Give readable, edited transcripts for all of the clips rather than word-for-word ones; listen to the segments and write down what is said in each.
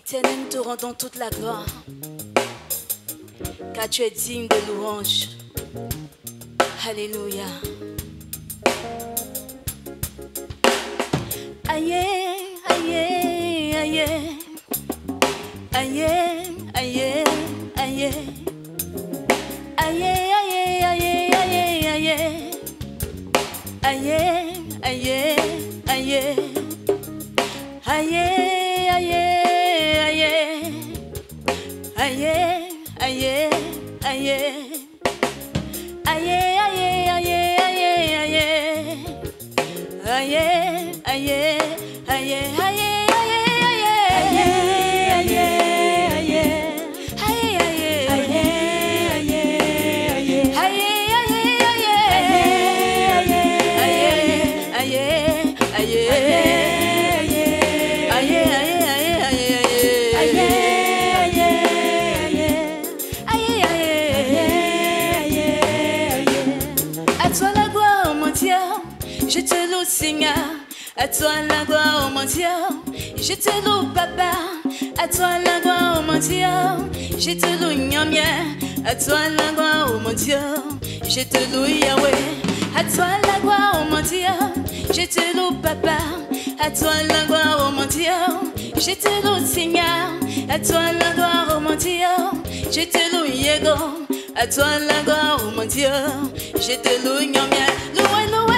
Éternel, nous te rendons toute la gloire, car tu es digne de louange. Alléluia. Aïe, aïe, aïe, aïe, aïe, aïe, aïe, aïe, aïe, aïe, aïe, aïe, aïe, aïe, aïe, je te loue Seigneur, à toi la gloire, oh mon Dieu. Je te loue Papa, à toi la gloire, oh mon Dieu. Je te loue Nyamia, à toi la gloire, oh mon Dieu. Je te loue Yahweh, à toi la gloire, oh mon Dieu. Je te loue Papa, à toi la gloire, oh mon Dieu. Je te loue Seigneur, à toi la gloire, oh mon Dieu. Je te loue Yego, à toi la gloire, oh mon Dieu. Je te loue Nyamia, loué, loué.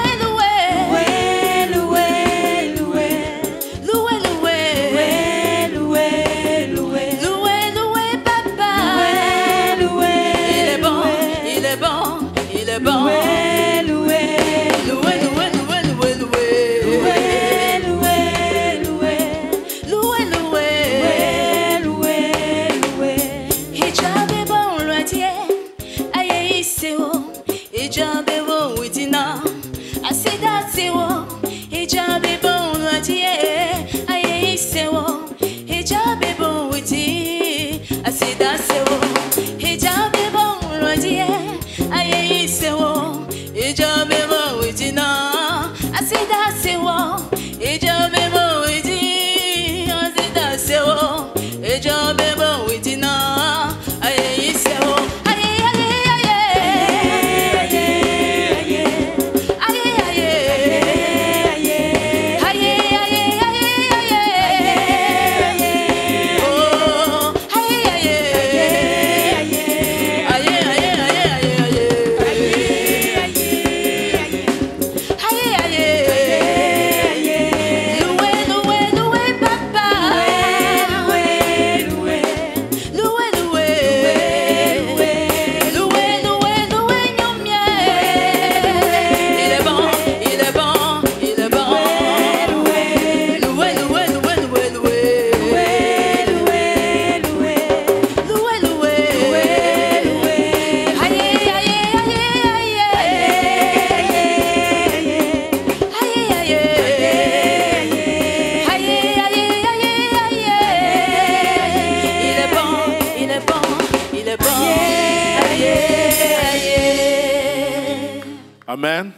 Amen.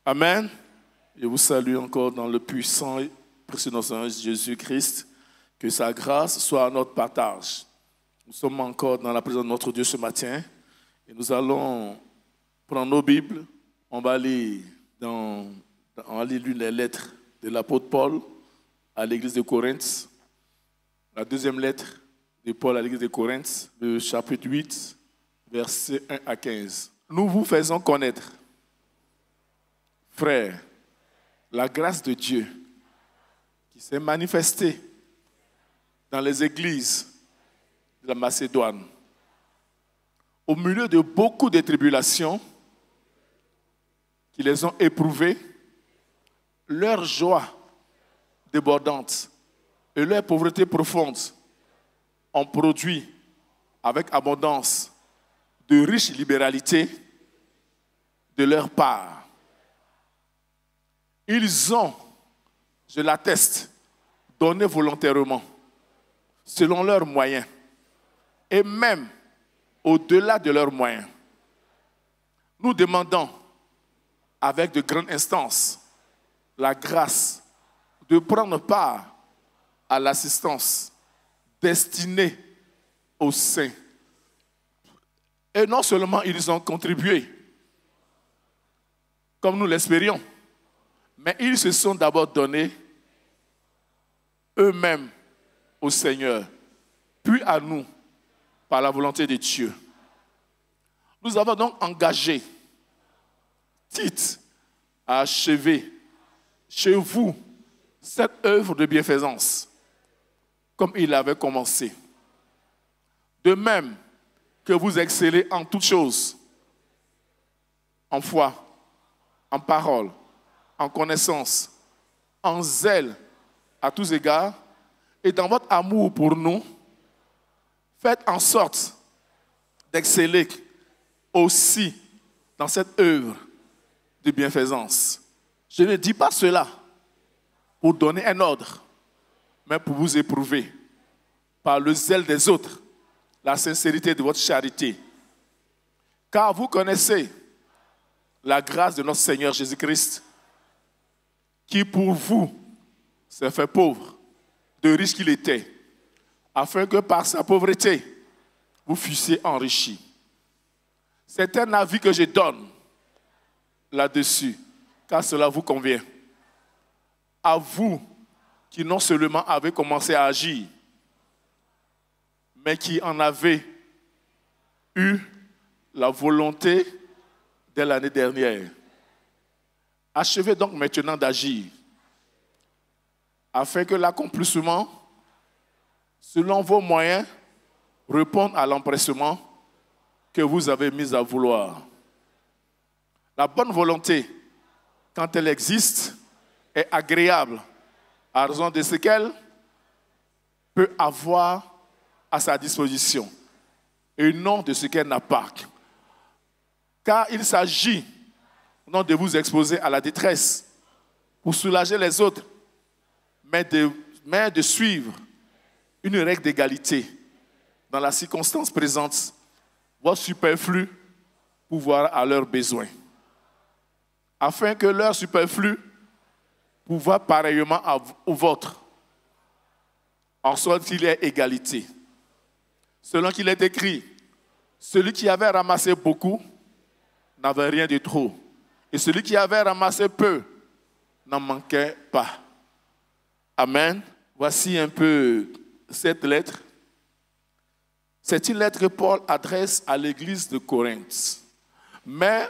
Amen. Je vous salue encore dans le puissant et précieux nom de Jésus-Christ. Que sa grâce soit à notre partage. Nous sommes encore dans la présence de notre Dieu ce matin. Et nous allons prendre nos Bibles. On va lire les lettres de l'apôtre Paul à l'église de Corinthe. La deuxième lettre de Paul à l'église de Corinthe, le chapitre 8, versets 1 à 15. Nous vous faisons connaître, frères, la grâce de Dieu qui s'est manifestée dans les églises de la Macédoine. Au milieu de beaucoup de tribulations qui les ont éprouvées, leur joie débordante et leur pauvreté profonde ont produit avec abondance de riches libéralités de leur part. Ils ont, je l'atteste, donné volontairement, selon leurs moyens, et même au-delà de leurs moyens. Nous demandons, avec de grandes instances, la grâce de prendre part à l'assistance destinés aux saints. Et non seulement ils ont contribué, comme nous l'espérions, mais ils se sont d'abord donnés eux-mêmes au Seigneur, puis à nous, par la volonté de Dieu. Nous avons donc engagé Tite à achever chez vous cette œuvre de bienfaisance, comme il avait commencé. De même que vous excellez en toutes choses, en foi, en parole, en connaissance, en zèle à tous égards, et dans votre amour pour nous, faites en sorte d'exceller aussi dans cette œuvre de bienfaisance. Je ne dis pas cela pour donner un ordre, mais pour vous éprouver par le zèle des autres, la sincérité de votre charité. Car vous connaissez la grâce de notre Seigneur Jésus-Christ, qui pour vous s'est fait pauvre, de riche qu'il était, afin que par sa pauvreté, vous fussiez enrichis. C'est un avis que je donne là-dessus, car cela vous convient. À vous qui non seulement avez commencé à agir, mais qui en avez eu la volonté dès l'année dernière. Achevez donc maintenant d'agir, afin que l'accomplissement, selon vos moyens, réponde à l'empressement que vous avez mis à vouloir. La bonne volonté, quand elle existe, est agréable à raison de ce qu'elle peut avoir à sa disposition et non de ce qu'elle n'a pas. Car il s'agit non de vous exposer à la détresse pour soulager les autres, mais de suivre une règle d'égalité dans la circonstance présente, votre superflu pouvoir à leurs besoins, afin que leur superflu pouvoir pareillement au vôtre, en sorte qu'il y ait égalité. Selon qu'il est écrit, celui qui avait ramassé beaucoup n'avait rien de trop, et celui qui avait ramassé peu n'en manquait pas. Amen. Voici un peu cette lettre. C'est une lettre que Paul adresse à l'église de Corinthe. Mais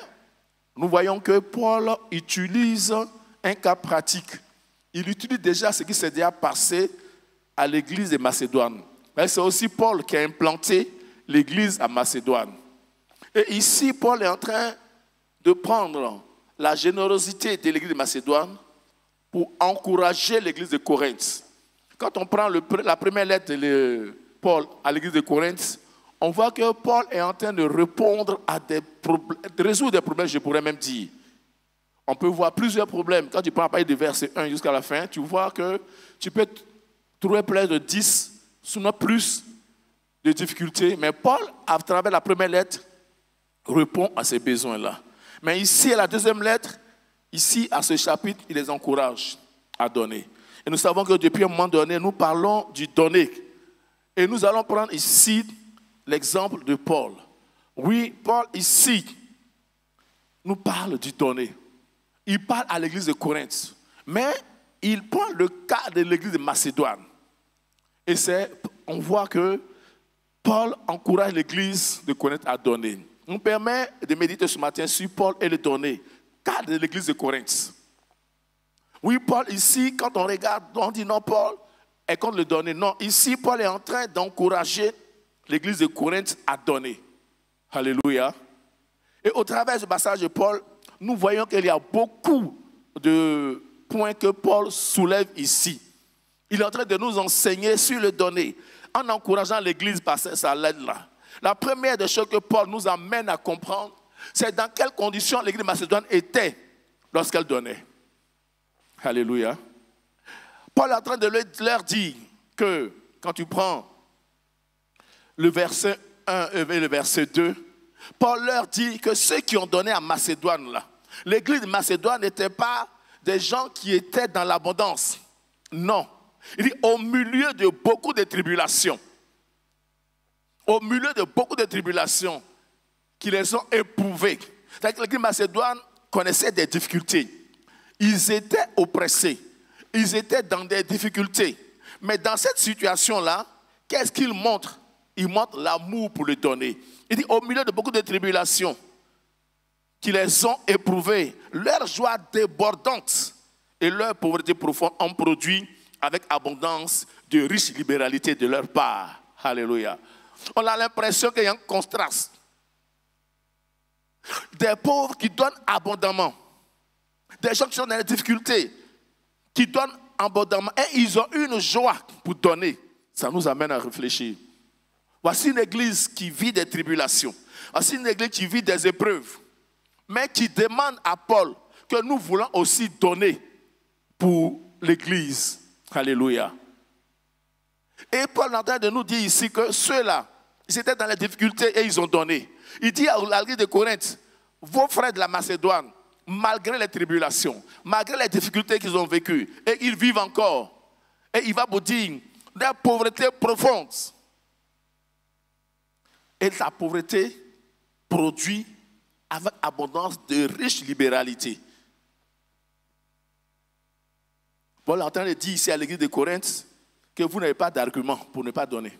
nous voyons que Paul utilise un cas pratique. Il utilise déjà ce qui s'est déjà passé à l'église de Macédoine. Mais c'est aussi Paul qui a implanté l'église à Macédoine. Et ici, Paul est en train de prendre la générosité de l'église de Macédoine pour encourager l'église de Corinthe. Quand on prend la première lettre de Paul à l'église de Corinthe, on voit que Paul est en train de répondre à des problèmes, de résoudre des problèmes, je pourrais même dire. On peut voir plusieurs problèmes. Quand tu prends à partir du verset 1 jusqu'à la fin, tu vois que tu peux trouver plein de 10, sinon plus de difficultés. Mais Paul, à travers la première lettre, répond à ces besoins-là. Mais ici, à la deuxième lettre, ici, à ce chapitre, il les encourage à donner. Et nous savons que depuis un moment donné, nous parlons du donner. Et nous allons prendre ici l'exemple de Paul. Oui, Paul, ici, nous parle du donner. Il parle à l'église de Corinthe. Mais il prend le cas de l'église de Macédoine. Et on voit que Paul encourage l'église de Corinthe à donner. On permet de méditer ce matin sur Paul et le donner. Cas de l'église de Corinthe. Oui, Paul, ici, quand on regarde, on dit non, Paul est contre le donner. Non, ici, Paul est en train d'encourager l'église de Corinthe à donner. Alléluia. Et au travers du passage de Paul, nous voyons qu'il y a beaucoup de points que Paul soulève ici. Il est en train de nous enseigner sur le donner, en encourageant l'église par sa lettre-là. La première des choses que Paul nous amène à comprendre, c'est dans quelles conditions l'église de Macédoine était lorsqu'elle donnait. Alléluia. Paul est en train de leur dire que, quand tu prends le verset 1 et le verset 2, Paul leur dit que ceux qui ont donné à Macédoine, là, l'église de Macédoine n'était pas des gens qui étaient dans l'abondance. Non. Il dit au milieu de beaucoup de tribulations. Au milieu de beaucoup de tribulations qui les ont éprouvées. C'est-à-dire que l'église de Macédoine connaissait des difficultés. Ils étaient oppressés. Ils étaient dans des difficultés. Mais dans cette situation-là, qu'est-ce qu'ils montrent? Ils montrent l'amour pour le donner. Il dit au milieu de beaucoup de tribulations qui les ont éprouvées, leur joie débordante et leur pauvreté profonde ont produit avec abondance de riches libéralités de leur part. Alléluia. On a l'impression qu'il y a un contraste. Des pauvres qui donnent abondamment. Des gens qui sont dans les difficultés, qui donnent abondamment. Et ils ont une joie pour donner. Ça nous amène à réfléchir. Voici une église qui vit des tribulations. Voici une église qui vit des épreuves. Mais qui demande à Paul que nous voulons aussi donner pour l'église. Alléluia. Et Paul est en train de nous dire ici que ceux-là, ils étaient dans les difficultés et ils ont donné. Il dit à l'église de Corinthe, vos frères de la Macédoine, malgré les tribulations, malgré les difficultés qu'ils ont vécues, et ils vivent encore, et il va vous dire, la pauvreté profonde. Et la pauvreté produit avec abondance de riches libéralités. Paul est en train de dire ici à l'église de Corinthe que vous n'avez pas d'argument pour ne pas donner.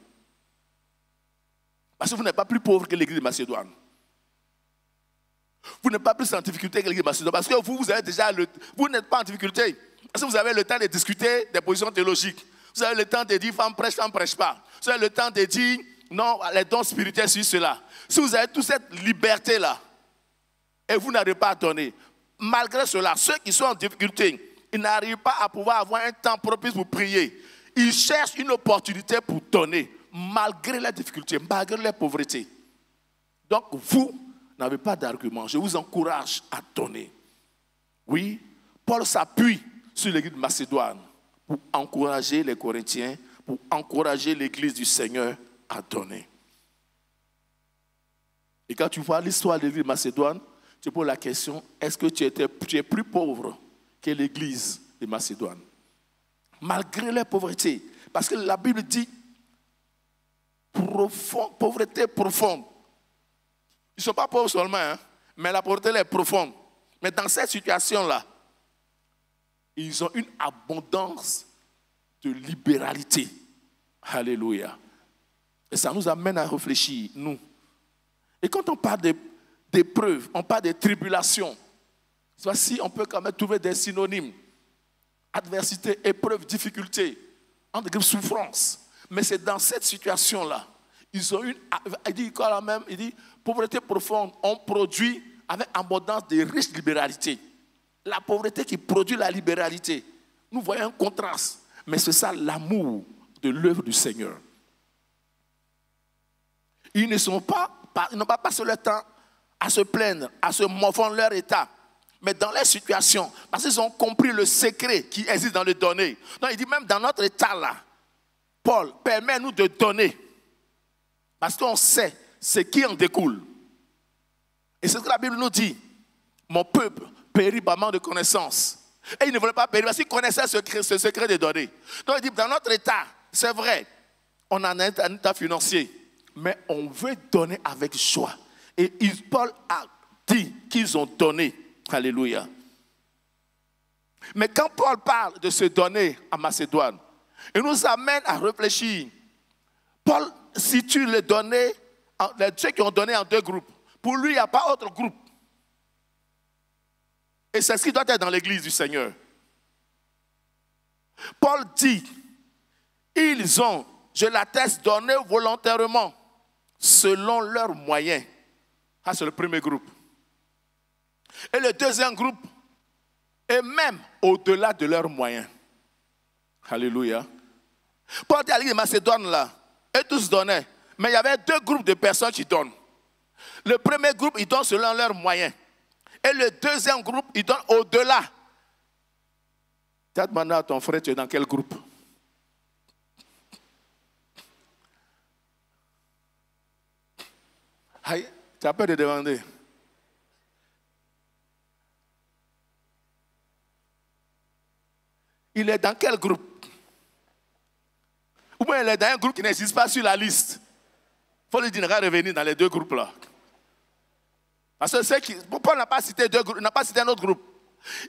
Parce que vous n'êtes pas plus pauvre que l'église de Macédoine. Vous n'êtes pas plus en difficulté que l'église de Macédoine. Parce que vous avez déjà vous n'êtes pas en difficulté. Parce que vous avez le temps de discuter des positions théologiques. Vous avez le temps de dire femme prêche pas. Vous avez le temps de dire non, les dons spirituels sur cela. Si vous avez toute cette liberté-là, et vous n'arrivez pas à donner, malgré cela, ceux qui sont en difficulté, ils n'arrivent pas à pouvoir avoir un temps propice pour prier. Ils cherchent une opportunité pour donner, malgré les difficultés, malgré les pauvretés. Donc, vous n'avez pas d'argument. Je vous encourage à donner. Oui, Paul s'appuie sur l'église de Macédoine pour encourager les Corinthiens, pour encourager l'église du Seigneur à donner. Et quand tu vois l'histoire de l'église de Macédoine, tu poses la question, est-ce que tu es plus pauvre que l'église de Macédoine? Malgré les pauvretés. Parce que la Bible dit, pauvreté profonde. Ils ne sont pas pauvres seulement, hein, mais la pauvreté est profonde. Mais dans cette situation-là, ils ont une abondance de libéralité. Alléluia. Et ça nous amène à réfléchir, nous. Et quand on parle d'épreuves, on parle de tribulations, voici, on peut quand même trouver des synonymes. Adversité, épreuve, difficulté, entre guillemets, souffrance. Mais c'est dans cette situation-là, ils ont il dit quand même, il dit, pauvreté profonde, on produit avec abondance de riches libéralités. La pauvreté qui produit la libéralité. Nous voyons un contraste, mais c'est ça l'amour de l'œuvre du Seigneur. Ils n'ont pas passé le temps à se plaindre, à se morfondre leur état. Mais dans les situations, parce qu'ils ont compris le secret qui existe dans le donner. Donc il dit même dans notre état là, Paul, permet-nous de donner. Parce qu'on sait ce qui en découle. Et c'est ce que la Bible nous dit. Mon peuple périt par manque de connaissance. Et il ne voulait pas périr parce qu'il connaissait ce secret de donner. Donc il dit dans notre état, c'est vrai, on a un état financier. Mais on veut donner avec joie. Et Paul a dit qu'ils ont donné. Alléluia. Mais quand Paul parle de se donner à Macédoine, il nous amène à réfléchir. Paul situe les ceux qui ont donné en deux groupes. Pour lui, il n'y a pas autre groupe. Et c'est ce qui doit être dans l'église du Seigneur. Paul dit, ils ont, je l'atteste, donné volontairement, selon leurs moyens. Ça, c'est le premier groupe. Et le deuxième groupe est même au-delà de leurs moyens. Alléluia. Paul dit à l'église de Macédoine là, et tous donnaient. Mais il y avait deux groupes de personnes qui donnent. Le premier groupe, ils donnent selon leurs moyens. Et le deuxième groupe, ils donnent au-delà. Tu as demandé à ton frère, tu es dans quel groupe? Aïe, tu as peur de demander. Il est dans quel groupe? Ou bien il est dans un groupe qui n'existe pas sur la liste. Il faut lui dire de revenir dans les deux groupes-là. Parce que Paul n'a pas cité deux groupes, n'a pas cité un autre groupe.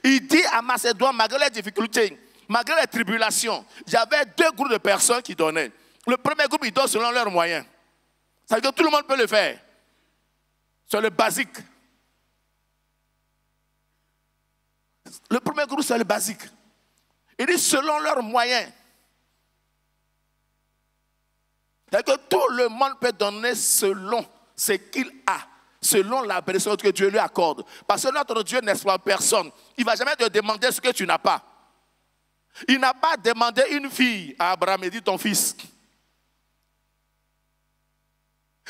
Il dit à Macédoine, malgré les difficultés, malgré les tribulations, j'avais deux groupes de personnes qui donnaient. Le premier groupe, ils donnent selon leurs moyens. Ça veut dire que tout le monde peut le faire. C'est le basique. Le premier groupe, c'est le basique. Il dit selon leurs moyens. C'est-à-dire que tout le monde peut donner selon ce qu'il a, selon la bénédiction que Dieu lui accorde. Parce que notre Dieu n'exploite personne. Il ne va jamais te demander ce que tu n'as pas. Il n'a pas demandé une fille à Abraham et dit ton fils.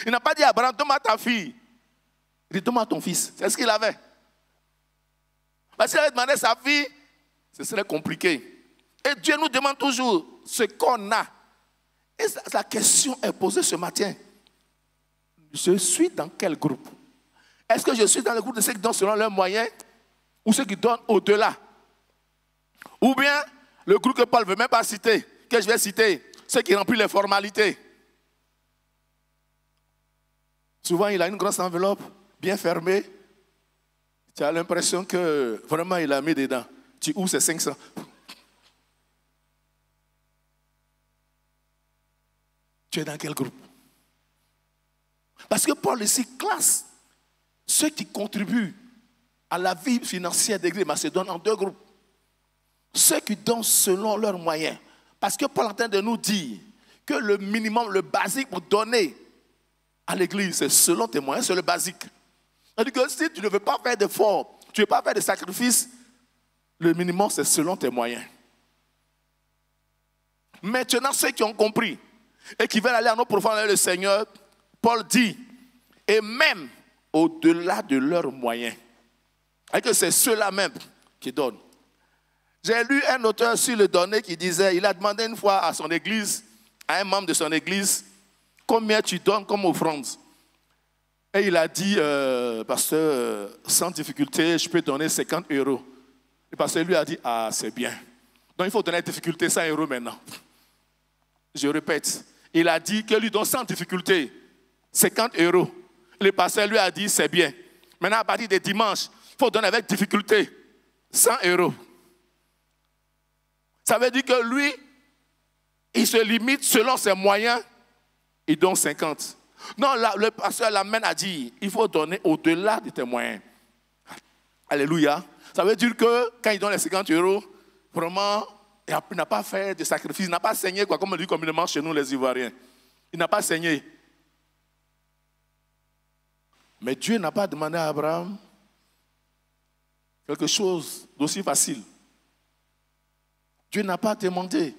Il n'a pas dit à Abraham, donne-moi ta fille. Il dit, donne-moi ton fils. C'est ce qu'il avait. Parce qu'il avait demandé sa fille, ce serait compliqué. Et Dieu nous demande toujours ce qu'on a. Et la question est posée ce matin. Je suis dans quel groupe? Est-ce que je suis dans le groupe de ceux qui donnent selon leurs moyens ou ceux qui donnent au-delà? Ou bien le groupe que Paul ne veut même pas citer, que je vais citer, ceux qui remplissent les formalités. Souvent, il a une grosse enveloppe bien fermée. Tu as l'impression que vraiment il a mis dedans. Tu ouvres, c'est 500. Tu es dans quel groupe? Parce que Paul ici classe ceux qui contribuent à la vie financière de l'Église Macédoine en deux groupes. Ceux qui donnent selon leurs moyens. Parce que Paul est en train de nous dire que le minimum, le basique pour donner à l'Église, c'est selon tes moyens, c'est le basique. C'est-à-dire que si tu ne veux pas faire d'efforts, tu ne veux pas faire de sacrifices, le minimum, c'est selon tes moyens. Maintenant, ceux qui ont compris et qui veulent aller en eau profonde avec le Seigneur, Paul dit, et même au-delà de leurs moyens, et que c'est ceux-là même qui donnent. J'ai lu un auteur sur le donner qui disait, il a demandé une fois à son église, à un membre de son église, combien tu donnes comme offrande? Et il a dit, pasteur, sans difficulté, je peux donner 50 €. Le pasteur lui a dit, ah, c'est bien. Donc il faut donner difficulté 100 € maintenant. Je répète, il a dit que lui donne sans difficulté 50 €. Le pasteur lui a dit, c'est bien. Maintenant, à partir de dimanche, il faut donner avec difficulté 100 €. Ça veut dire que lui, il se limite selon ses moyens, il donne 50. Non, le pasteur l'amène à dire, il faut donner au-delà de tes moyens. Alléluia. Ça veut dire que quand il donne les 50 €, vraiment, il n'a pas fait de sacrifice, il n'a pas saigné, quoi, comme on dit communément chez nous les Ivoiriens. Il n'a pas saigné. Mais Dieu n'a pas demandé à Abraham quelque chose d'aussi facile. Dieu n'a pas demandé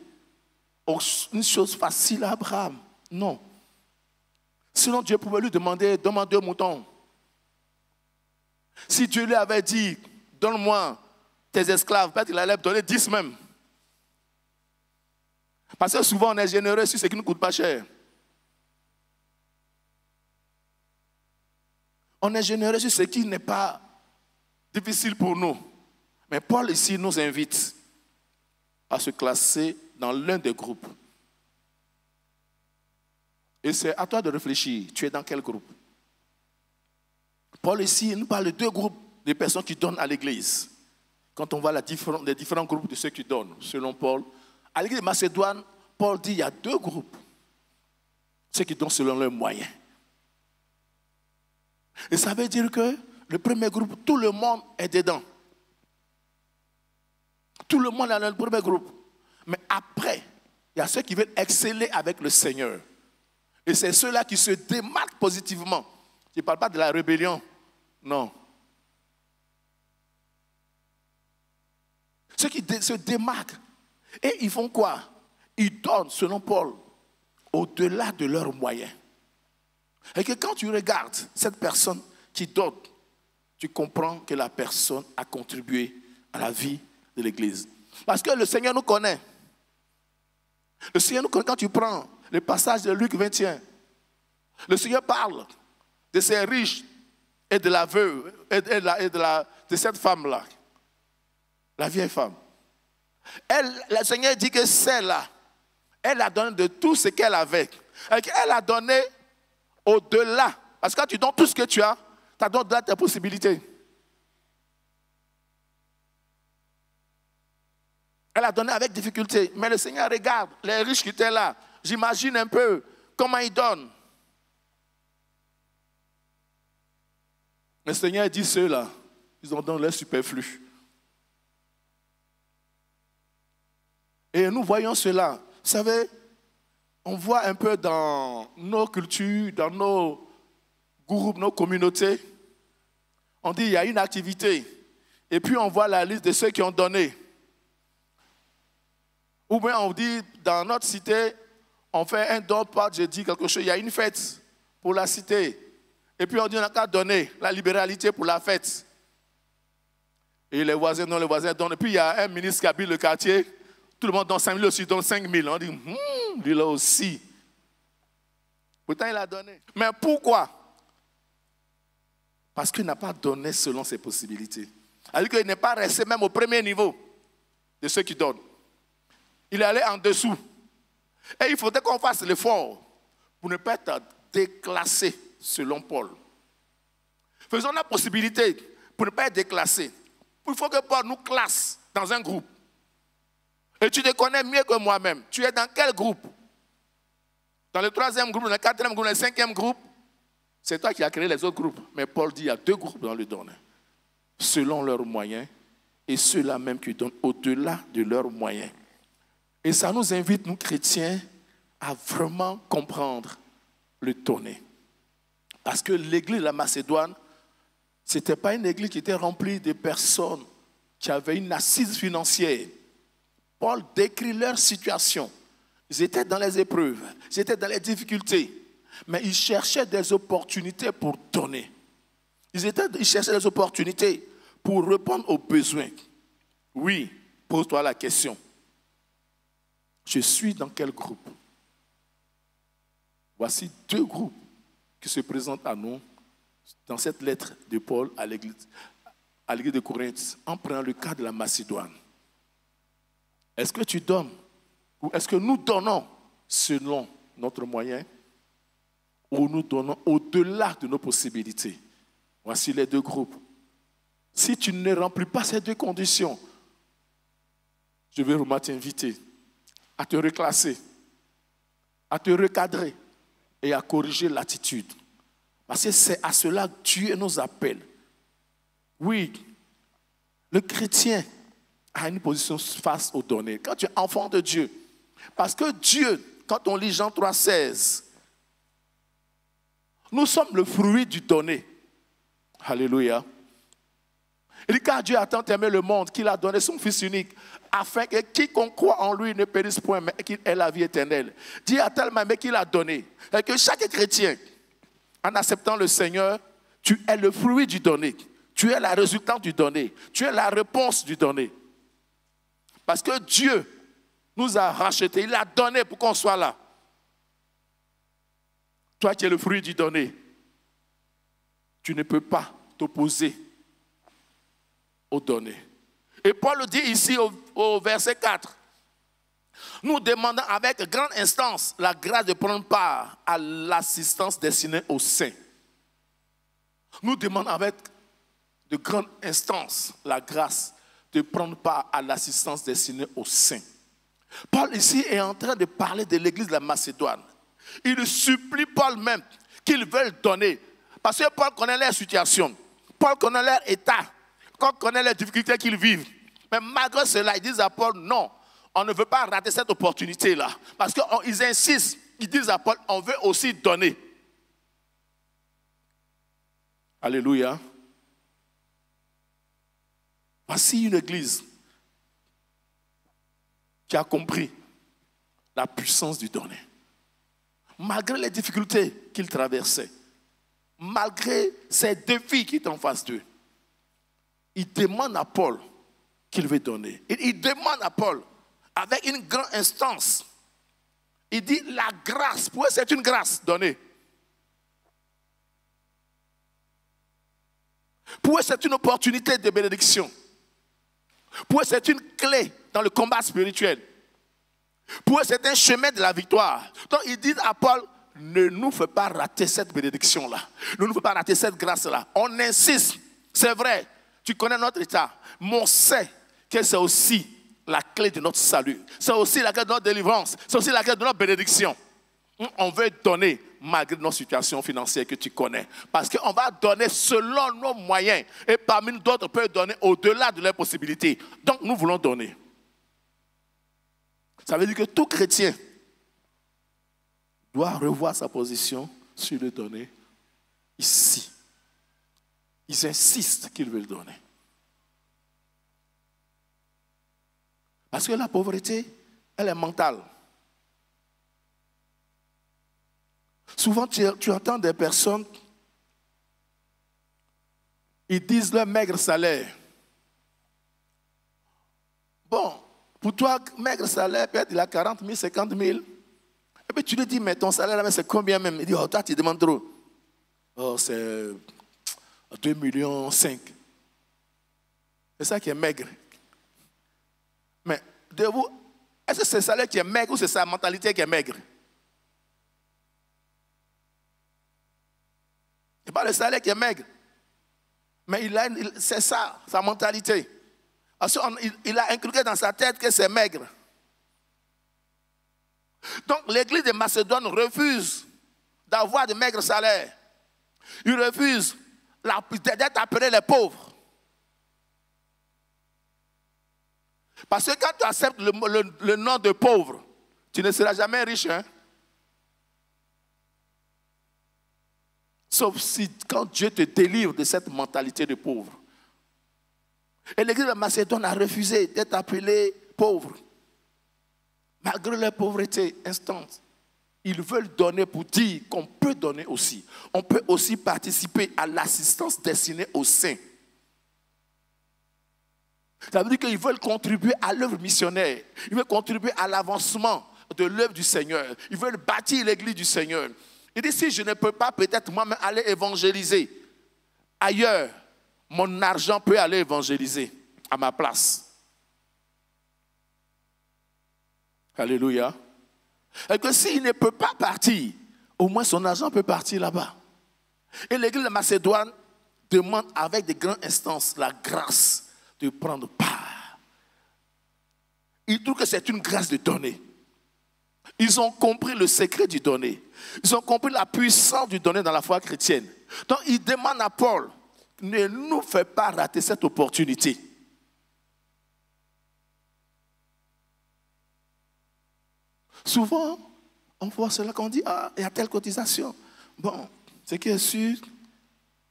une chose facile à Abraham. Non. Sinon, Dieu pouvait lui demander, donne-moi 2 moutons. Si Dieu lui avait dit, donne-moi tes esclaves, peut-être qu'il allait donner 10 même. Parce que souvent, on est généreux sur ce qui ne coûte pas cher. On est généreux sur ce qui n'est pas difficile pour nous. Mais Paul ici nous invite à se classer dans l'un des groupes. Et c'est à toi de réfléchir. Tu es dans quel groupe? Paul ici nous parle de 2 groupes de personnes qui donnent à l'église. Quand on voit les différents groupes de ceux qui donnent, selon Paul, à l'église de Macédoine, Paul dit qu'il y a 2 groupes. Ceux qui donnent selon leurs moyens. Et ça veut dire que le premier groupe, tout le monde est dedans. Tout le monde est dans le premier groupe. Mais après, il y a ceux qui veulent exceller avec le Seigneur. Et c'est ceux-là qui se démarquent positivement. Je ne parle pas de la rébellion. Non. Ceux qui se démarquent. Et ils font quoi? Ils donnent, selon Paul, au-delà de leurs moyens. Et que quand tu regardes cette personne qui donne, tu comprends que la personne a contribué à la vie de l'Église. Parce que le Seigneur nous connaît. Le Seigneur nous connaît. Quand tu prends le passage de Luc 21, le Seigneur parle de ces riches et de la veuve et de cette femme-là, la vieille femme. Le Seigneur dit que celle-là, Elle a donné de tout ce qu'elle avait. Elle a donné au-delà. Parce que quand tu donnes tout ce que tu as donné au-delà de tes possibilités. Elle a donné avec difficulté. Mais le Seigneur regarde les riches qui étaient là. J'imagine un peu comment ils donnent. Le Seigneur dit ceux-là, ils ont donné leur superflu. Et nous voyons cela. Vous savez, on voit un peu dans nos cultures, dans nos groupes, nos communautés. On dit il y a une activité. Et puis on voit la liste de ceux qui ont donné. Ou bien on dit dans notre cité, on fait un don, je dis quelque chose, il y a une fête pour la cité. Et puis on dit on n'a qu'à donner la libéralité pour la fête. Et les voisins donnent. Et puis il y a un ministre qui habite le quartier. Tout le monde donne 5 000 aussi, donne 5 000. On dit, lui là aussi. Pourtant, il a donné. Mais pourquoi? Parce qu'il n'a pas donné selon ses possibilités. C'est-à-dire qu'il n'est pas resté même au premier niveau de ceux qui donnent. Il est allé en dessous. Et il faudrait qu'on fasse l'effort pour ne pas être déclassé selon Paul. Faisons la possibilité pour ne pas être déclassé. Il faut que Paul nous classe dans un groupe. Et tu te connais mieux que moi-même. Tu es dans quel groupe? Dans le 3e groupe, dans le 4e groupe, dans le 5e groupe? C'est toi qui as créé les autres groupes. Mais Paul dit qu'il y a 2 groupes dans le don. Selon leurs moyens et ceux-là même qui donnent au-delà de leurs moyens. Et ça nous invite, nous chrétiens, à vraiment comprendre le donner. Parce que l'église de la Macédoine, ce n'était pas une église qui était remplie de personnes qui avaient une assise financière. Paul décrit leur situation. Ils étaient dans les épreuves, ils étaient dans les difficultés, mais ils cherchaient des opportunités pour donner. Ils cherchaient des opportunités pour répondre aux besoins. Oui, pose-toi la question. Je suis dans quel groupe? Voici 2 groupes qui se présentent à nous dans cette lettre de Paul à l'église de Corinthe, en prenant le cas de la Macédoine. Est-ce que tu donnes ou est-ce que nous donnons selon notre moyen ou nous donnons au-delà de nos possibilités? Voici les 2 groupes. Si tu ne remplis pas ces 2 conditions, je vais vraiment t'inviter à te reclasser, à te recadrer et à corriger l'attitude. Parce que c'est à cela que Dieu nous appelle. Oui, le chrétien a une position face aux données. Quand tu es enfant de Dieu, parce que Dieu, quand on lit Jean 3,16, nous sommes le fruit du donné. Alléluia. Il dit car Dieu a tant aimé le monde qu'il a donné son Fils unique, afin que quiconque croit en lui ne périsse point, mais qu'il ait la vie éternelle. Dieu a tellement aimé qu'il a donné. Et que chaque chrétien, en acceptant le Seigneur, tu es le fruit du donné. Tu es la résultante du donné. Tu es la réponse du donné. Parce que Dieu nous a rachetés. Il a donné pour qu'on soit là. Toi qui es le fruit du donné, tu ne peux pas t'opposer au donné. Et Paul dit ici au verset 4, nous demandons avec grande instance la grâce de prendre part à l'assistance destinée aux saints. Nous demandons avec de grande instance la grâce de prendre part à l'assistance destinée aux saints. Paul ici est en train de parler de l'église de la Macédoine. Il supplie Paul même qu'ils veulent donner. Parce que Paul connaît leur situation. Paul connaît leur état. Paul connaît les difficultés qu'ils vivent. Mais malgré cela, ils disent à Paul, non, on ne veut pas rater cette opportunité-là. Parce qu'ils insistent, ils disent à Paul, on veut aussi donner. Alléluia. Voici une église qui a compris la puissance du donner. Malgré les difficultés qu'ils traversaient, malgré ces défis qui étaient en face d'eux, ils demandent à Paul qu'il veut donner. Il demande à Paul, avec une grande instance, il dit la grâce, pour eux c'est une grâce donnée. Pour eux c'est une opportunité de bénédiction. Pour eux c'est une clé dans le combat spirituel. Pour eux, c'est un chemin de la victoire. Donc, ils disent à Paul, ne nous fais pas rater cette bénédiction-là. Ne nous fais pas rater cette grâce-là. On insiste. C'est vrai, tu connais notre état. Mais on sait que c'est aussi la clé de notre salut. C'est aussi la clé de notre délivrance. C'est aussi la clé de notre bénédiction. On veut donner malgré nos situations financières que tu connais. Parce qu'on va donner selon nos moyens. Et parmi nous, d'autres peuvent donner au-delà de leurs possibilités. Donc, nous voulons donner. Ça veut dire que tout chrétien doit revoir sa position sur le donner ici. Ils insistent qu'ils veulent donner. Parce que la pauvreté, elle est mentale. Souvent, tu entends des personnes, ils disent leur maigre salaire. Bon, pour toi, maigre salaire, peut-être il a 40 000, 50 000. Et puis tu lui dis, mais ton salaire, c'est combien même? Il dit, oh, toi, tu demandes trop. Oh, c'est 2,5 millions. C'est ça qui est maigre. Mais de vous, est-ce que c'est le salaire qui est maigre ou c'est sa mentalité qui est maigre? Ce n'est pas le salaire qui est maigre. Mais c'est ça, sa mentalité. Il a inculqué dans sa tête que c'est maigre. Donc l'église de Macédoine refuse d'avoir de maigres salaires. Il refuse d'être appelé les pauvres. Parce que quand tu acceptes le nom de pauvre, tu ne seras jamais riche. Hein? Sauf si quand Dieu te délivre de cette mentalité de pauvre. Et l'église de Macédoine a refusé d'être appelée pauvre. Malgré leur pauvreté instante, ils veulent donner pour dire qu'on peut donner aussi. On peut aussi participer à l'assistance destinée aux saints. Ça veut dire qu'ils veulent contribuer à l'œuvre missionnaire. Ils veulent contribuer à l'avancement de l'œuvre du Seigneur. Ils veulent bâtir l'église du Seigneur. Il dit, si je ne peux pas peut-être moi-même aller évangéliser ailleurs, mon argent peut aller évangéliser à ma place. Alléluia. Et que s'il ne peut pas partir, au moins son argent peut partir là-bas. Et l'église de Macédoine demande avec de grandes instances la grâce de prendre part. Ils trouvent que c'est une grâce de donner. Ils ont compris le secret du donner. Ils ont compris la puissance du donner dans la foi chrétienne. Donc ils demandent à Paul, ne nous fais pas rater cette opportunité. Souvent, on voit cela qu'on dit, ah, il y a telle cotisation. Bon, ce qui est sûr,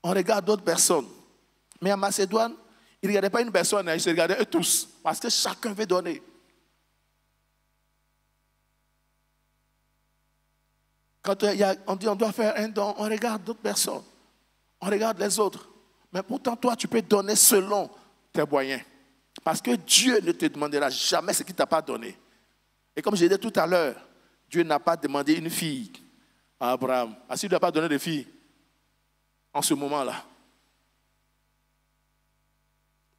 on regarde d'autres personnes. Mais en Macédoine, ils ne regardaient pas une personne, ils se regardaient eux tous. Parce que chacun veut donner. Quand on dit on doit faire un don, on regarde d'autres personnes. On regarde les autres. Mais pourtant, toi, tu peux donner selon tes moyens. Parce que Dieu ne te demandera jamais ce qu'il ne t'a pas donné. Et comme j'ai dit tout à l'heure, Dieu n'a pas demandé une fille à Abraham. Ah, s'il ne lui a pas donné de fille en ce moment-là.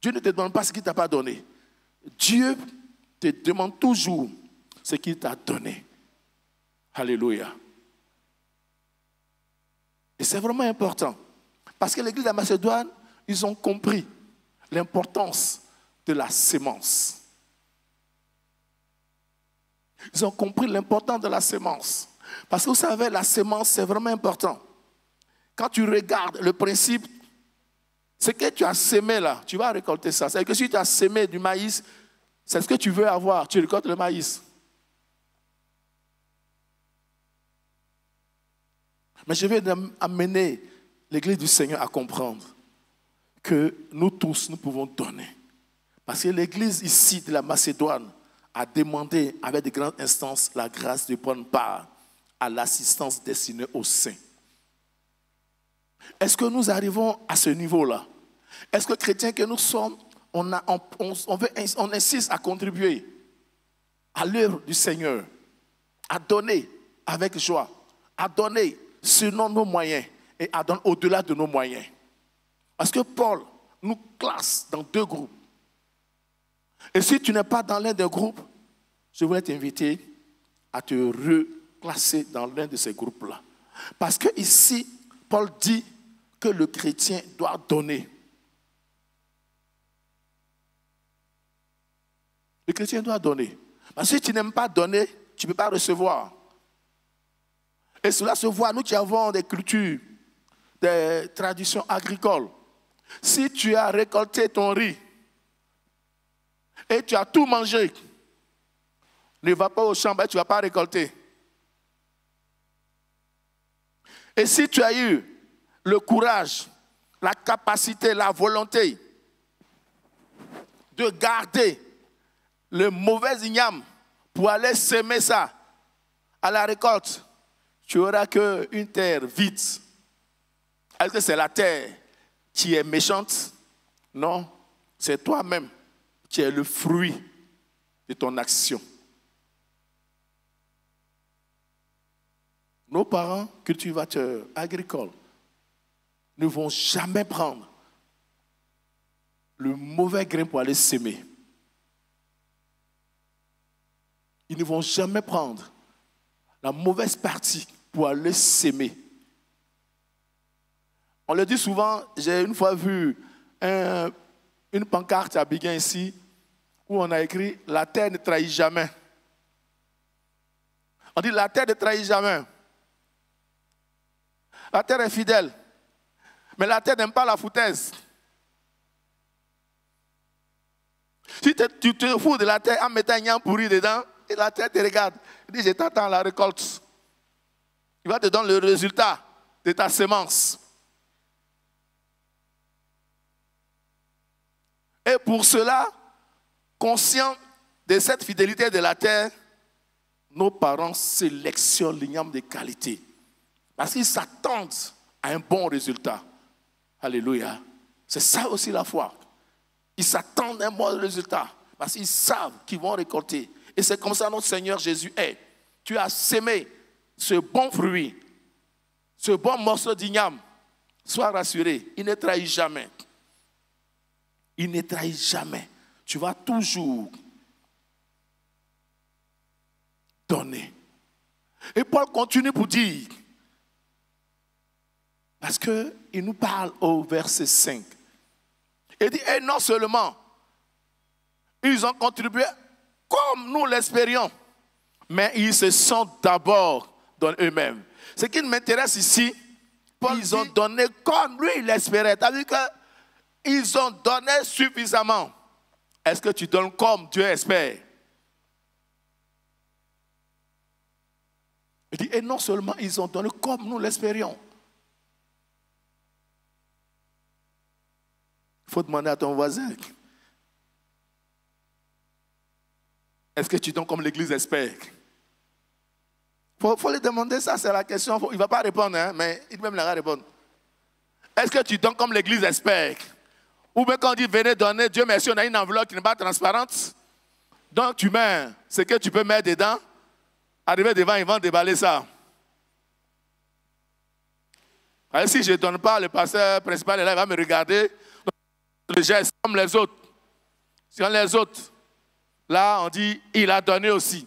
Dieu ne te demande pas ce qu'il ne t'a pas donné. Dieu te demande toujours ce qu'il t'a donné. Alléluia. Et c'est vraiment important. Parce que l'église de Macédoine, ils ont compris l'importance de la sémence. Ils ont compris l'importance de la sémence. Parce que vous savez, la sémence, c'est vraiment important. Quand tu regardes le principe, ce que tu as sémé là, tu vas récolter ça. C'est-à-dire que si tu as sémé du maïs, c'est ce que tu veux avoir, tu récoltes le maïs. Mais je vais amener l'église du Seigneur à comprendre que nous tous, nous pouvons donner. Parce que l'église ici de la Macédoine a demandé avec de grandes instances la grâce de prendre part à l'assistance destinée aux saints. Est-ce que nous arrivons à ce niveau-là? Est-ce que chrétiens que nous sommes, on insiste à contribuer à l'œuvre du Seigneur, à donner avec joie, à donner selon nos moyens et à donner au-delà de nos moyens? Parce que Paul nous classe dans deux groupes. Et si tu n'es pas dans l'un des groupes, je voulais t'inviter à te reclasser dans l'un de ces groupes-là. Parce que ici, Paul dit que le chrétien doit donner. Le chrétien doit donner. Parce que si tu n'aimes pas donner, tu ne peux pas recevoir. Et cela se voit, nous qui avons des cultures, des traditions agricoles. Si tu as récolté ton riz et tu as tout mangé, ne va pas au champ, tu ne vas pas récolter. Et si tu as eu le courage, la capacité, la volonté de garder le mauvais igname pour aller semer ça à la récolte, tu n'auras qu'une terre vide. Est-ce que c'est la terre qui est méchante? Non, c'est toi-même qui es le fruit de ton action. Nos parents, cultivateurs, agricoles, ne vont jamais prendre le mauvais grain pour aller s'aimer. Ils ne vont jamais prendre la mauvaise partie pour aller s'aimer. On le dit souvent, j'ai une fois vu une pancarte à Biguin ici, où on a écrit « La terre ne trahit jamais ». On dit « La terre ne trahit jamais ». La terre est fidèle, mais la terre n'aime pas la foutaise. Si tu te fous de la terre en mettant un yam pourri dedans, et la terre te regarde, il dit, je t'attends à la récolte. Il va te donner le résultat de ta semence. Et pour cela, conscient de cette fidélité de la terre, nos parents sélectionnent l'igname de qualité. Parce qu'ils s'attendent à un bon résultat. Alléluia. C'est ça aussi la foi. Ils s'attendent à un bon résultat. Parce qu'ils savent qu'ils vont récolter. Et c'est comme ça notre Seigneur Jésus est. Tu as sémé ce bon fruit, ce bon morceau d'igname. Sois rassuré, il ne trahit jamais. Il ne trahit jamais. Tu vas toujours donner. Et Paul continue pour dire, parce qu'il nous parle au verset 5. Il dit, et non seulement, ils ont contribué comme nous l'espérions, mais ils se sont d'abord dans eux-mêmes. Ce qui m'intéresse ici, Paul ils ont donné comme lui il l'espérait. C'est-à-dire qu'ils ont donné suffisamment. Est-ce que tu donnes comme Dieu espère? Il dit, et non seulement ils ont donné comme nous l'espérions. Il faut demander à ton voisin. Est-ce que tu donnes comme l'Église espère? Il faut lui demander ça, c'est la question. Il ne va pas répondre, hein, mais il peut même la répondre. Est-ce que tu donnes comme l'Église espère? Ou bien quand on dit venez donner, Dieu merci, on a une enveloppe qui n'est pas transparente. Donc tu mets ce que tu peux mettre dedans. Arriver devant, ils vont déballer ça. Alors, si je ne donne pas, le pasteur principal est là, il va me regarder. Le geste comme les autres. Sur les autres. Là, on dit, il a donné aussi.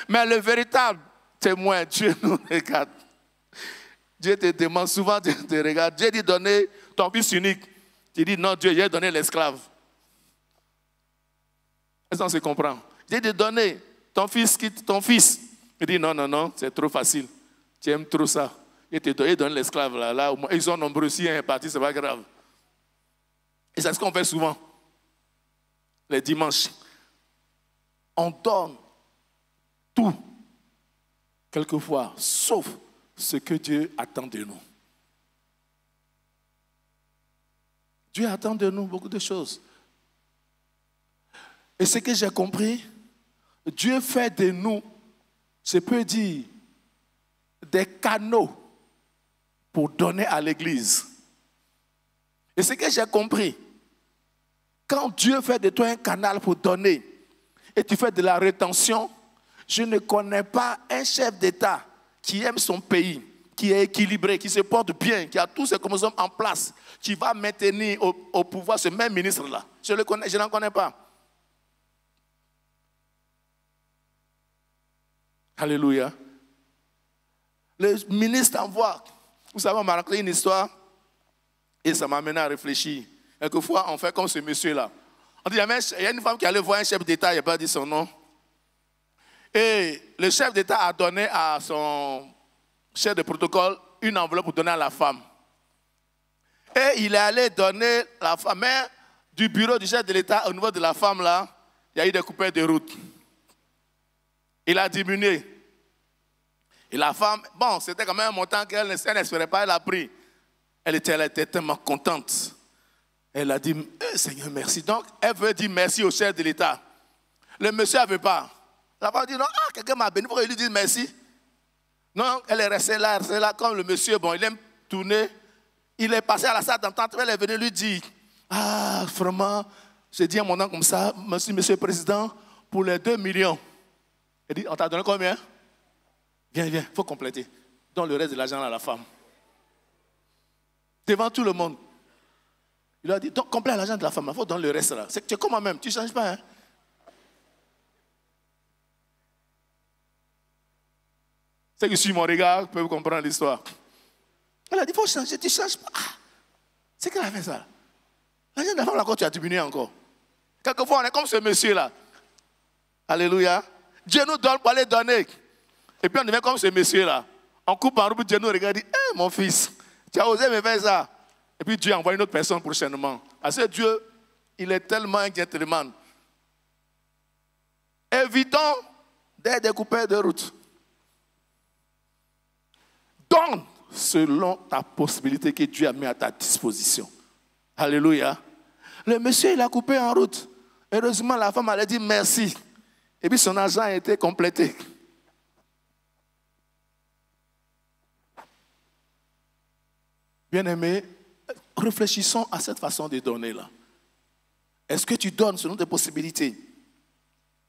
Mais le véritable témoin, Dieu nous regarde. Dieu te demande souvent, Dieu te regarde. Dieu dit donner ton fils unique. Tu dis non, Dieu, j'ai donné l'esclave. Est-ce qu'on se comprend? Dieu dit donner ton fils, quitte ton fils. Il dit non, non, non, c'est trop facile. Tu aimes trop ça. Il te donne l'esclave là. Ils sont nombreux, si un est parti, c'est pas grave. Et c'est ce qu'on fait souvent. Les dimanches. On donne tout, quelquefois, sauf ce que Dieu attend de nous. Dieu attend de nous beaucoup de choses. Et ce que j'ai compris, Dieu fait de nous, je peux dire, des canaux pour donner à l'Église. Et ce que j'ai compris, quand Dieu fait de toi un canal pour donner, et tu fais de la rétention, je ne connais pas un chef d'État qui aime son pays, qui est équilibré, qui se porte bien, qui a tous ses chromosomes en place, qui va maintenir au pouvoir ce même ministre-là. Je n'en connais pas. Alléluia. Le ministre envoie. Vous savez, on m'a raconté une histoire et ça m'a amené à réfléchir. Quelquefois, on fait comme ce monsieur-là. On dit, il y a une femme qui allait voir un chef d'État, il n'a pas dit son nom. Et le chef d'État a donné à son chef de protocole une enveloppe pour donner à la femme. Et il est allé donner la femme. Mais du bureau du chef de l'État, au niveau de la femme, là, il y a eu des coupures de route. Il a diminué. Et la femme, bon, c'était quand même un montant qu'elle n'espérait pas, elle a pris. Elle était tellement contente. Elle a dit, Seigneur, merci. Donc, elle veut dire merci au chef de l'État. Le monsieur ne veut pas. La femme dit, non, quelqu'un m'a béni, pourquoi il lui dit merci? Non, elle est restée là, comme le monsieur, bon, il aime tourner. Il est passé à la salle d'entente, elle est venue lui dire, vraiment, j'ai dit à mon nom comme ça, monsieur le président, pour les 2 millions. Elle dit, on t'a donné combien? Viens, il faut compléter. Donne le reste de l'argent à la femme. Devant tout le monde. Il a dit, donc complète l'argent de la femme, il faut donner le reste là. C'est que tu es comme moi-même, tu ne changes pas. Hein? Ceux qui suivent mon regard peuvent comprendre l'histoire. Elle a dit, il faut changer, tu ne changes pas. C'est qu'elle a fait ça. L'argent de la femme, encore, tu as diminué encore. Quelquefois, on est comme ce monsieur-là. Alléluia. Dieu nous donne pour aller donner. Et puis on devient comme ce monsieur-là. On coupe en route, Dieu nous regarde et dit, mon fils, tu as osé me faire ça. Et puis Dieu envoie une autre personne prochainement. Parce que Dieu, il est tellement un gentleman. Évitons d'être des coupeurs de route. Donne selon ta possibilité que Dieu a mis à ta disposition. Alléluia. Le monsieur, il a coupé en route. Heureusement, la femme allait dire merci. Et puis son argent a été complété. Bien-aimés, réfléchissons à cette façon de donner-là. Est-ce que tu donnes selon tes possibilités?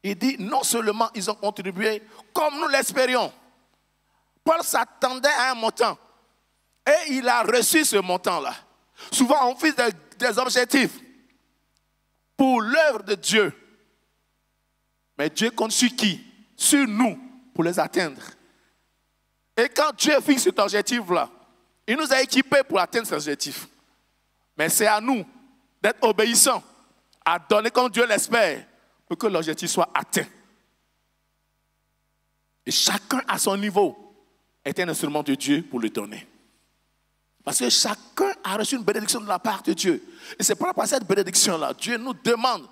Il dit, non seulement ils ont contribué comme nous l'espérions. Paul s'attendait à un montant. Et il a reçu ce montant-là. Souvent, on fixe des objectifs pour l'œuvre de Dieu. Mais Dieu compte sur qui? Sur nous, pour les atteindre. Et quand Dieu fixe cet objectif-là, il nous a équipés pour atteindre cet objectif. Mais c'est à nous d'être obéissants, à donner comme Dieu l'espère, pour que l'objectif soit atteint. Et chacun à son niveau est un instrument de Dieu pour le donner. Parce que chacun a reçu une bénédiction de la part de Dieu. Et c'est par rapport à cette bénédiction-là, Dieu nous demande,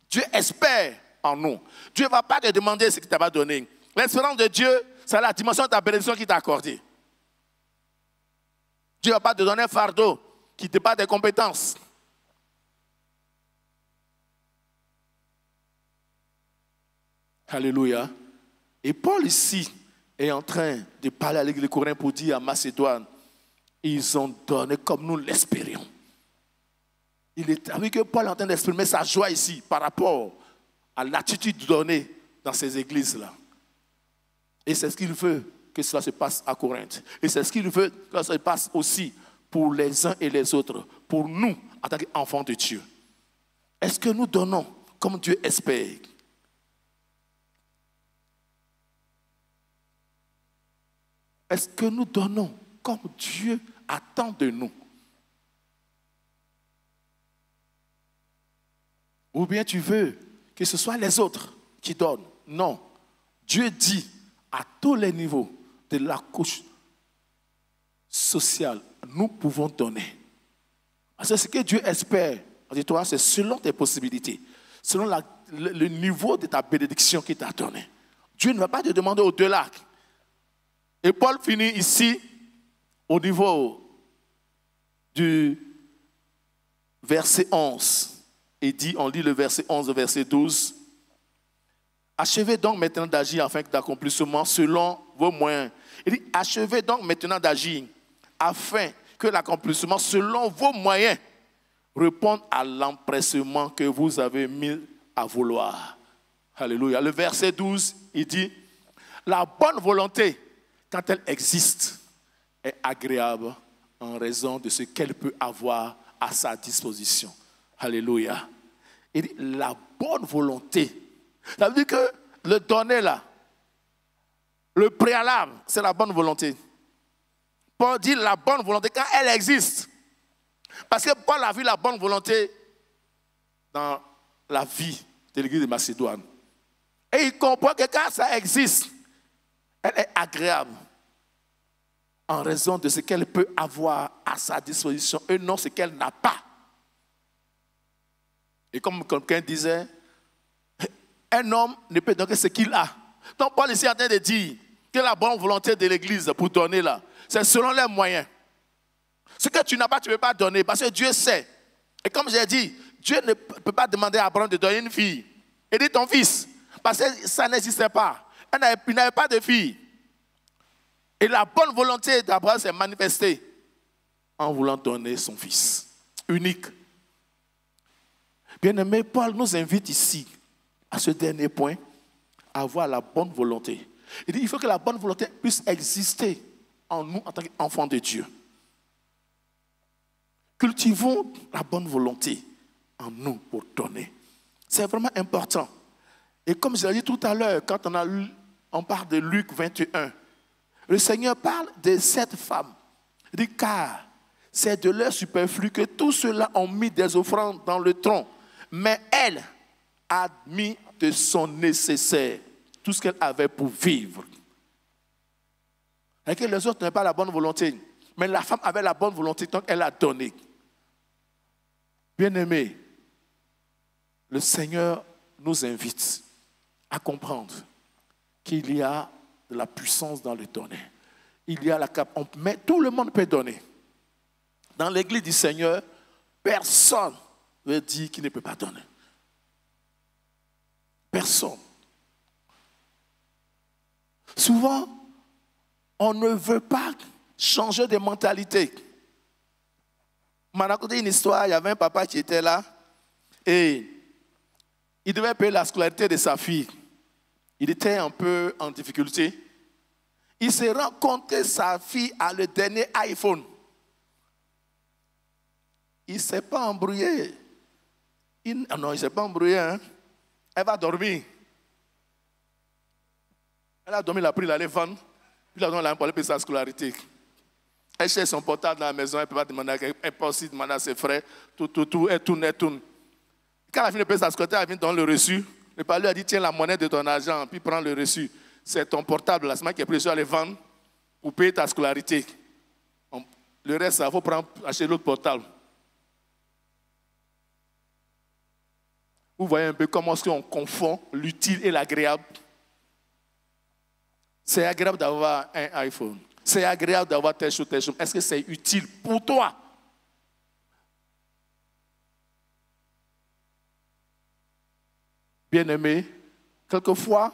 Dieu espère en nous. Dieu ne va pas te demander ce qu'il t'a pas donné. L'espérance de Dieu, c'est la dimension de ta bénédiction qu'il t'a accordée. Dieu ne va pas te donner un fardeau qui dépasse tes compétences. Alléluia. Et Paul ici est en train de parler à l'église de Corinthe pour dire à Macédoine, ils ont donné comme nous l'espérions. Il est avec que Paul est en train d'exprimer sa joie ici par rapport à l'attitude donnée dans ces églises-là. Et c'est ce qu'il veut que cela se passe à Corinthe. Et c'est ce qu'il veut que cela se passe aussi pour les uns et les autres, pour nous en tant qu'enfants de Dieu. Est-ce que nous donnons comme Dieu espère? Est-ce que nous donnons comme Dieu attend de nous? Ou bien tu veux que ce soit les autres qui donnent? Non. Dieu dit à tous les niveaux de la couche sociale, nous pouvons donner. Parce que ce que Dieu espère de toi, c'est selon tes possibilités, selon le niveau de ta bénédiction qu'il t'a donné. Dieu ne va pas te demander au-delà. Et Paul finit ici au niveau du verset 11. Et dit, on lit le verset 11 au verset 12. Achevez donc maintenant d'agir afin que l'accomplissement selon vos moyens. Il dit, achevez donc maintenant d'agir afin que l'accomplissement selon vos moyens réponde à l'empressement que vous avez mis à vouloir. Alléluia. Le verset 12, il dit, la bonne volonté, quand elle existe, est agréable en raison de ce qu'elle peut avoir à sa disposition. Alléluia. Il dit, la bonne volonté. Ça veut dire que le donner là, Le préalable, c'est la bonne volonté. Paul dit la bonne volonté quand elle existe. Parce que Paul a vu la bonne volonté dans la vie de l'église de Macédoine. Et il comprend que quand ça existe, elle est agréable en raison de ce qu'elle peut avoir à sa disposition et non ce qu'elle n'a pas. Et comme quelqu'un disait, un homme ne peut donner que ce qu'il a. Donc Paul ici est en train de dire que la bonne volonté de l'église pour donner là, c'est selon les moyens. Ce que tu n'as pas, tu ne peux pas donner parce que Dieu sait. Et comme j'ai dit, Dieu ne peut pas demander à Abraham de donner une fille. Il dit ton fils, parce que ça n'existait pas. Il n'avait pas de fille. Et la bonne volonté d'Abraham s'est manifestée en voulant donner son fils unique. Bien-aimé, Paul nous invite ici, à ce dernier point, à avoir la bonne volonté. Il dit il faut que la bonne volonté puisse exister en nous en tant qu'enfants de Dieu. Cultivons la bonne volonté en nous pour donner. C'est vraiment important. Et comme je l'ai dit tout à l'heure, quand on parle de Luc 21, le Seigneur parle de cette femme. Il dit car c'est de leur superflu que tous ceux-là ont mis des offrandes dans le tronc. Mais elle a mis de son nécessaire, tout ce qu'elle avait pour vivre. Et que les autres n'avaient pas la bonne volonté. Mais la femme avait la bonne volonté, donc elle a donné. Bien-aimés, le Seigneur nous invite à comprendre qu'il y a de la puissance dans le donner. Il y a mais tout le monde peut donner. Dans l'église du Seigneur, personne ne dit qu'il ne peut pas donner. Personne. Souvent, on ne veut pas changer de mentalité. On m'a raconté une histoire, il y avait un papa qui était là et il devait payer la scolarité de sa fille. Il était un peu en difficulté. Il se rend compte que sa fille a le dernier iPhone. Il ne s'est pas embrouillé. Non, il ne s'est pas embrouillé. Hein? Elle va dormir. Elle a dormi, elle a pris, elle allait vendre. Puis elle a donné pour aller payer sa scolarité. Elle cherche son portable dans la maison, elle ne peut pas demander à quelqu'un, elle peut aussi demander à ses frères, tout, elle tourne. Quand elle a fini de payer sa scolarité, elle vient donner le reçu. Le père lui a dit, tiens la monnaie de ton argent, puis prends le reçu. C'est ton portable, la semaine qui est pris, je vais aller vendre pour payer ta scolarité. Le reste, il faut acheter l'autre portable. Vous voyez un peu comment est-ce qu'on confond l'utile et l'agréable. C'est agréable d'avoir un iPhone. C'est agréable d'avoir telle chose, telle chose. Est-ce que c'est utile pour toi? Bien-aimé, quelquefois,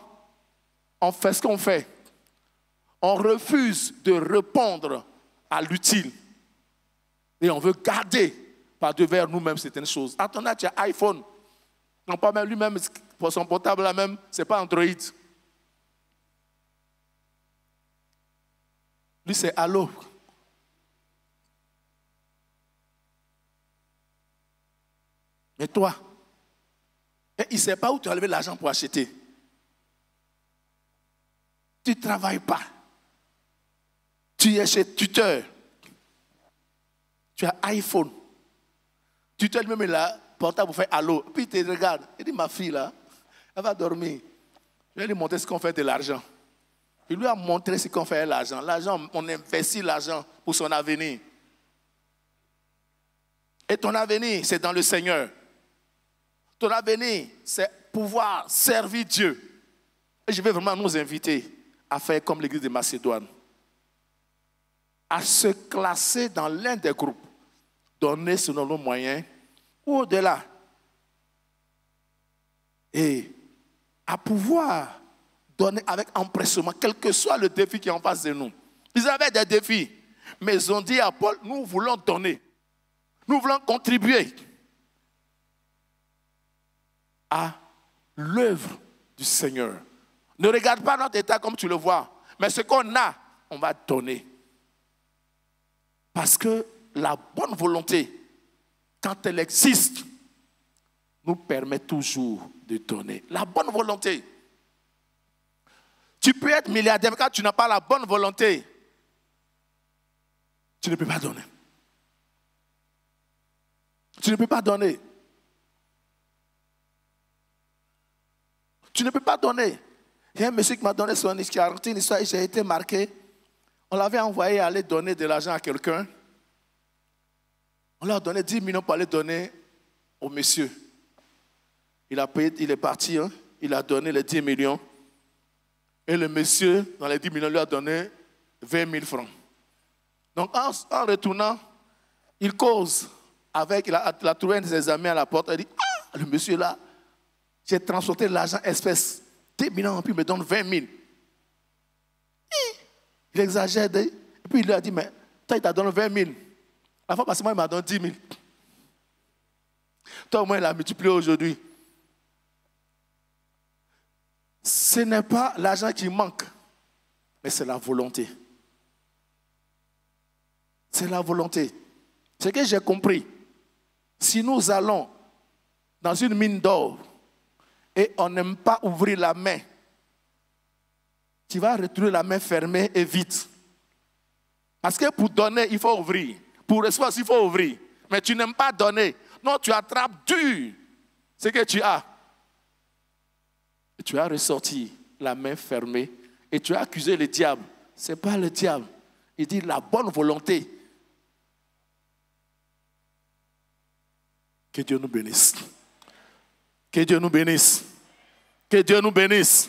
on fait ce qu'on fait. On refuse de répondre à l'utile. Et on veut garder par devers nous-mêmes certaines choses. À ton âge, tu as iPhone. Non, pas même lui-même, pour son portable là même, ce n'est pas Android. Lui, c'est Allo. Mais toi, il ne sait pas où tu as levé l'argent pour acheter. Tu ne travailles pas. Tu es chez tuteur. Tu as iPhone. Tuteur lui-même est là, portable pour faire Allo. Puis il te regarde. Il dit, ma fille là, elle va dormir. Je vais lui montrer ce qu'on fait de l'argent. Il lui a montré ce qu'on fait de l'argent. L'argent, on investit l'argent pour son avenir. Et ton avenir, c'est dans le Seigneur. Ton avenir, c'est pouvoir servir Dieu. Et je vais vraiment nous inviter à faire comme l'église de Macédoine. À se classer dans l'un des groupes. Donner selon nos moyens ou au-delà. Et à pouvoir donner avec empressement, quel que soit le défi qui est en face de nous. Ils avaient des défis, mais ils ont dit à Paul, nous voulons donner. Nous voulons contribuer à l'œuvre du Seigneur. Ne regarde pas notre état comme tu le vois, mais ce qu'on a, on va donner. Parce que la bonne volonté, quand elle existe, nous permet toujours de donner. La bonne volonté. Tu peux être milliardaire, mais quand tu n'as pas la bonne volonté, tu ne peux pas donner. Tu ne peux pas donner. Tu ne peux pas donner. Il y a un monsieur qui m'a donné son histoire, qui a raconté une histoire et j'ai été marqué. On l'avait envoyé aller donner de l'argent à quelqu'un. On leur a donné 10 millions pour aller donner au monsieur. Il a payé, il est parti, hein, il a donné les 10 millions. Et le monsieur, dans les 10 millions, lui a donné 20 000 francs. Donc en retournant, il cause avec, il a trouvé un de ses amis à la porte. Il dit, ah, le monsieur là, j'ai transporté l'argent espèce. 10 millions, puis il me donne 20 000. Il exagère. Et puis il lui a dit, mais toi, il t'a donné 20 000. La fois passée, moi, il m'a donné 10 000. Toi, au moins, il a multiplié aujourd'hui. Ce n'est pas l'argent qui manque, mais c'est la volonté. C'est la volonté. Ce que j'ai compris, si nous allons dans une mine d'or et on n'aime pas ouvrir la main, tu vas retrouver la main fermée et vite. Parce que pour donner, il faut ouvrir. Pour recevoir, il faut ouvrir. Mais tu n'aimes pas donner. Non, tu attrapes dur ce que tu as. Et tu as ressorti la main fermée et tu as accusé le diable. Ce n'est pas le diable. Il dit la bonne volonté. Que Dieu nous bénisse. Que Dieu nous bénisse. Que Dieu nous bénisse.